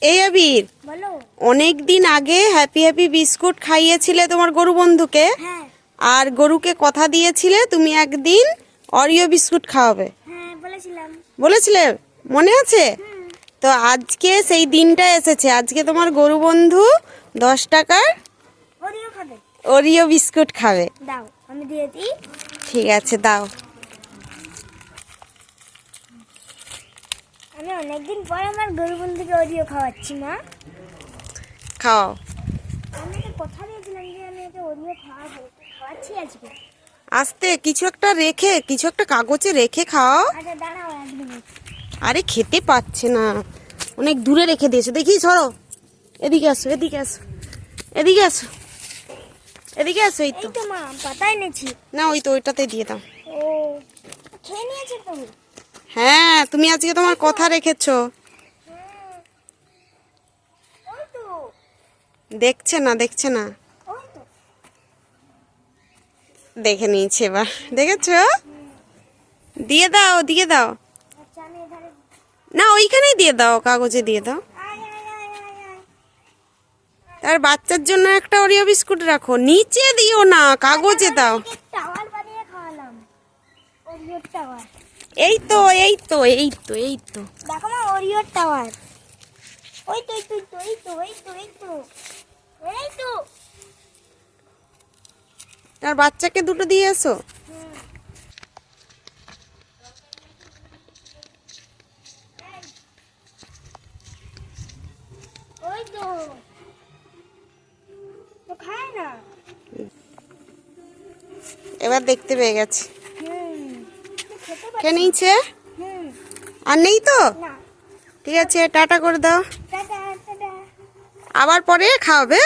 এই আবির, বলো। অনেক দিন আগে হ্যাপি হ্যাপি বিস্কুট খাইয়েছিলে তোমার গরু বন্ধুকে, হ্যাঁ আর গরুকে কথা দিয়েছিলে তুমি একদিন অরিও বিস্কুট খাওয়াবে। হ্যাঁ বলেছিলাম। বলেছিলে, মনে আছে? তো আজকে সেই দিনটা এসেছে। আজকে তোমার গরু বন্ধু 10 টাকার ওরিও খাবে? ওরিও বিস্কুট খাবে। দাও আমি দিয়ে দিই। ঠিক আছে, দাও। আমি অনেকদিন পর আমার গরু বন্ধুকে ওরিও খাওয়াচ্ছি মা। খাও। আমি তো কথা দিয়েছিলাম যে আমি এটা ওরিও খাওয়াবো, খাওয়াচ্ছি আজকে। আস্তে কিছু একটা রেখে, কিছু একটা কাগজে রেখে খাও। আচ্ছা দাঁড়াও 1 মিনিট। আরে খেতে পাচ্ছে না, অনেক দূরে রেখে দিয়েছো। দেখি সরো, এদিকে আসো, এদিকে আসো, এদিকে আসো, এদিকে আসো। এই এই তো। তো মা পাতাই নেছি। না, ওই তো ওইটাতে দিয়ে দাও। ও খেয়ে নিয়েছে তুমি? হ্যাঁ, তুমি আজকে তোমার কথা রেখেছো। ওই তো দেখছে না, দেখছে না। ওই তো। দেখে নিয়েছে এবার, দেখেছো? দিয়ে দাও, দিয়ে দাও। আচ্ছা আমি এধারে। না, ওইখানেই দিয়ে দাও, কাগজে দিয়ে দাও। আয় আয় আয় আয় আয়। তার বাচ্চার জন্য একটা ওরিও বিস্কুট রাখো, নিচে দিও না, কাগজে দাও। টাওয়ার বানিয়ে খাওয়ালাম, ওরিও টাওয়ার। এই তো, এই তো, এই তো, এই তো। দেখো মা ওরিও টাওয়ার। ওই তো এই তো এই তো এই তো এই তো এই তো। তার বাচ্চাকে দুটো দিয়ে এসো। ওই তো তো খায় না। এবার দেখতে পেয়ে গেছে, খেতে খেয়ে নিয়েছে। হুম। আর নেই তো? না। ঠিক আছে, টাটা করে দাও, টাটা টাটা। আবার পরে খাওয়াবে।